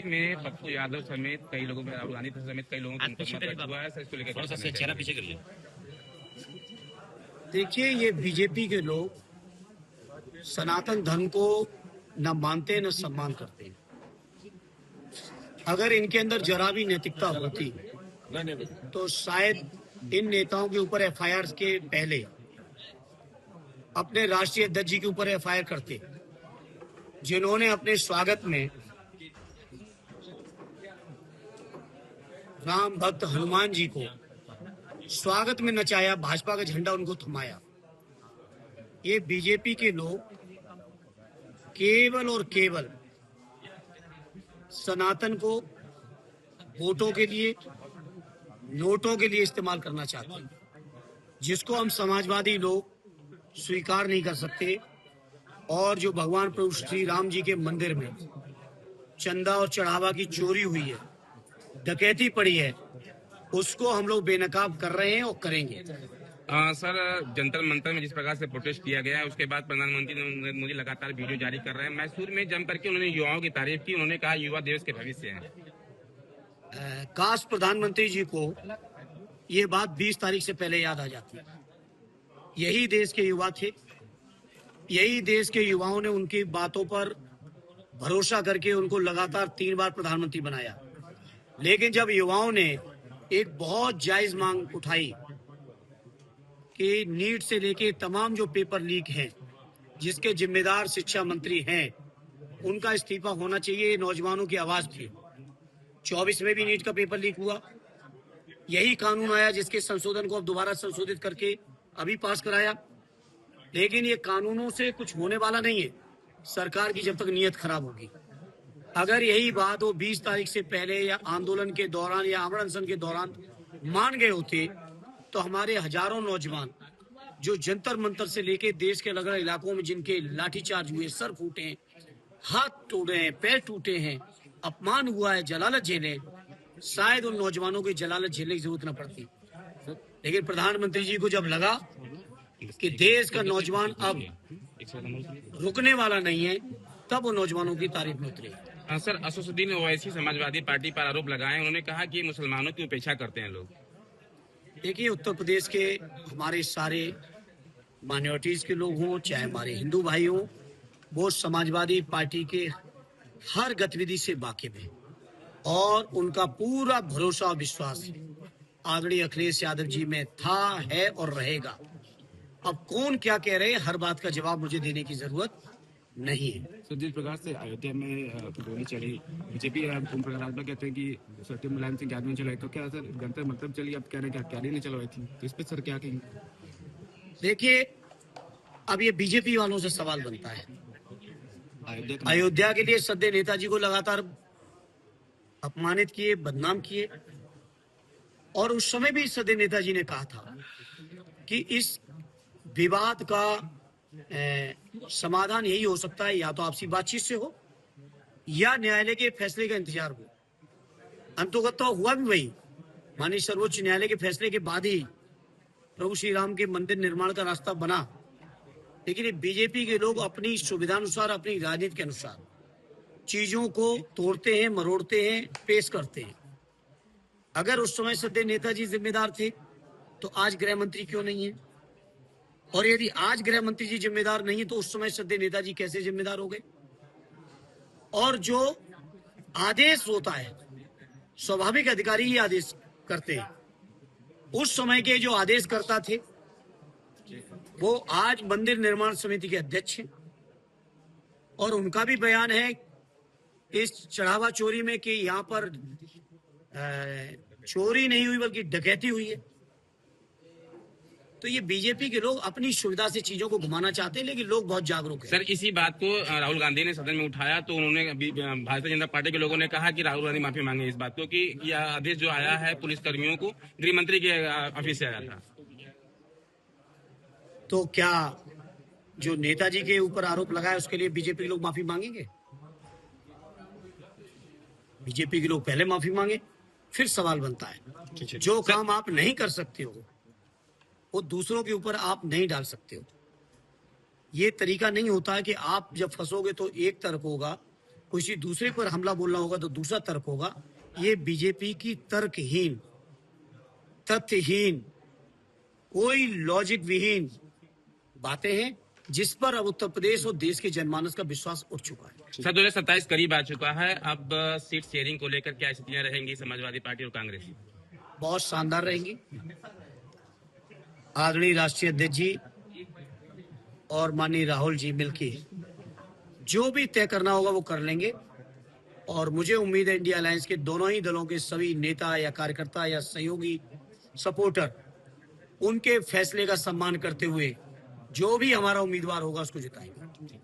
में पप्पू यादव समेत कई लोगों पर, राहुल गांधी समेत कई लोगों को मुकदमा दर्ज हुआ है। इसको लेकर चेहरा पीछे करिए। देखिए, ये बीजेपी के लोग सनातन धर्म को न मानते न सम्मान करते हैं। अगर इनके अंदर जरा भी नैतिकता होती तो शायद इन नेताओं के ऊपर एफआईआर के पहले अपने राष्ट्रीय अध्यक्ष जी के ऊपर एफआईआर करते, जिन्होंने अपने स्वागत में राम भक्त हनुमान जी को स्वागत में नचाया, भाजपा का झंडा उनको थमाया। ये बीजेपी के लोग केवल और केवल सनातन को वोटों के लिए, नोटों के लिए इस्तेमाल करना चाहते हैं, जिसको हम समाजवादी लोग स्वीकार नहीं कर सकते। और जो भगवान प्रभु श्री राम जी के मंदिर में चंदा और चढ़ावा की चोरी हुई है, डकैती पड़ी है, उसको हम लोग बेनकाब कर रहे हैं और करेंगे। सर, जंतर मंतर में जिस प्रकार से प्रोटेस्ट किया गया है, उसके बाद प्रधानमंत्री नरेंद्र मोदी लगातार वीडियो जारी कर रहे हैं। मैसूर में जम करके उन्होंने युवाओं की तारीफ की। उन्होंने कहा युवा देश के भविष्य हैं। काश प्रधानमंत्री जी को ये बात 20 तारीख से पहले याद आ जाती। यही देश के युवा थे, यही देश के युवाओं ने उनकी बातों पर भरोसा करके उनको लगातार 3 बार प्रधानमंत्री बनाया। लेकिन जब युवाओं ने एक बहुत जायज मांग उठाई कि नीट से लेके तमाम जो पेपर लीक हैं, जिसके जिम्मेदार शिक्षा मंत्री हैं, उनका इस्तीफा होना चाहिए, नौजवानों की आवाज थी। 24 में भी नीट का पेपर लीक हुआ। यही कानून आया जिसके संशोधन को अब दोबारा संशोधित करके अभी पास कराया। लेकिन ये कानूनों से कुछ होने वाला नहीं है, सरकार की जब तक नीयत खराब होगी। अगर यही बात वो 20 तारीख से पहले या आंदोलन के दौरान या आमरण अनशन के दौरान मान गए होते, तो हमारे हजारों नौजवान जो जंतर मंतर से लेके देश के अलग अलग इलाकों में जिनके लाठीचार्ज हुए, सर फूटे हैं, हाथ टूटे हैं, पैर टूटे हैं, अपमान हुआ है, जलालत झेले, शायद उन नौजवानों की जलालत झेलने की जरूरत न पड़ती। लेकिन प्रधानमंत्री जी को जब लगा कि देश का नौजवान अब रुकने वाला नहीं है, तब वो नौजवानों की तारीफ में उतरे। सर, असदुद्दीन ओवैसी समाजवादी पार्टी पर आरोप लगाए। उन्होंने कहा कि मुसलमानों की उपेक्षा करते हैं लोग। देखिए, उत्तर प्रदेश के हमारे सारे माइनॉरिटीज के लोग हों, चाहे हमारे हिंदू भाई हों, वो समाजवादी पार्टी के हर गतिविधि से वाकिफ है और उनका पूरा भरोसा और विश्वास आदरणीय अखिलेश यादव जी में था, है और रहेगा। अब कौन क्या कह रहे हैं, हर बात का जवाब मुझे देने की जरूरत नहीं है। सर, जिस प्रकार से अयोध्या में गोली चली, बीजेपी ओम प्रकाश कहते हैं कि सत्यम मुलायम सिंह यादव ने चलाई, तो क्या सर जंतर मंतर चली, अब कह रहे हैं कि अत्यारी ने चलवाई थी, तो इस पे सर क्या कहेंगे? देखिए, अब ये बीजेपी वालों से सवाल बनता है। अयोध्या के लिए सद्य नेताजी को लगातार अपमानित किए, बदनाम किए, और उस समय भी सद्य नेताजी ने कहा था कि इस विवाद का समाधान यही हो सकता है, या तो आपसी बातचीत से हो या न्यायालय के फैसले का इंतजार हो। अंतोगत तो हुआ भी वही। माननीय सर्वोच्च न्यायालय के फैसले के बाद ही प्रभु श्री राम के मंदिर निर्माण का रास्ता बना। लेकिन ये बीजेपी के लोग अपनी सुविधानुसार, अपनी राजनीति के अनुसार चीजों को तोड़ते हैं, मरोड़ते हैं, पेश करते हैं। अगर उस समय सद्य नेताजी जिम्मेदार थे तो आज गृह मंत्री क्यों नहीं है? और यदि आज गृह मंत्री जी जिम्मेदार नहीं है तो उस समय सद्य नेताजी कैसे जिम्मेदार हो गए? और जो आदेश होता है, स्वाभाविक अधिकारी ही आदेश करते हैं। उस समय के जो आदेशकर्ता थे वो आज मंदिर निर्माण समिति के अध्यक्ष हैं, और उनका भी बयान है इस चढ़ावा चोरी में कि यहाँ पर चोरी नहीं हुई बल्कि डकैती हुई है। तो ये बीजेपी के लोग अपनी सुविधा से चीजों को घुमाना चाहते हैं, लेकिन लोग बहुत जागरूक हैं। सर, इसी बात को राहुल गांधी ने सदन में उठाया तो उन्होंने, भारतीय जनता पार्टी के लोगों ने कहा कि राहुल गांधी माफी मांगे इस बात को कि यह आदेश जो आया है पुलिस कर्मियों को गृह मंत्री के ऑफिस से आया था। तो क्या जो नेताजी के ऊपर आरोप लगाया उसके लिए बीजेपी के लोग माफी मांगेंगे? बीजेपी के लोग पहले माफी मांगे, फिर सवाल बनता है। जो काम आप नहीं कर सकते हो वो दूसरों के ऊपर आप नहीं डाल सकते हो। ये तरीका नहीं होता है कि आप जब फंसोगे तो एक तरफ होगा किसी दूसरे पर हमला बोलना होगा तो दूसरा तर्क होगा। ये बीजेपी की तर्कहीन, तथ्यहीन, कोई लॉजिक विहीन बातें हैं, जिस पर अब उत्तर प्रदेश और देश के जनमानस का विश्वास उठ चुका है। सर 2027 करीब आ चुका है, अब सीट शेयरिंग को लेकर क्या स्थितियां रहेंगी समाजवादी पार्टी और कांग्रेस की? बहुत शानदार रहेंगी। आदरणीय राष्ट्रीय अध्यक्ष जी और माननीय राहुल जी मिलके जो भी तय करना होगा वो कर लेंगे, और मुझे उम्मीद है इंडिया अलायंस के दोनों ही दलों के सभी नेता या कार्यकर्ता या सहयोगी सपोर्टर उनके फैसले का सम्मान करते हुए जो भी हमारा उम्मीदवार होगा उसको जिताएंगे।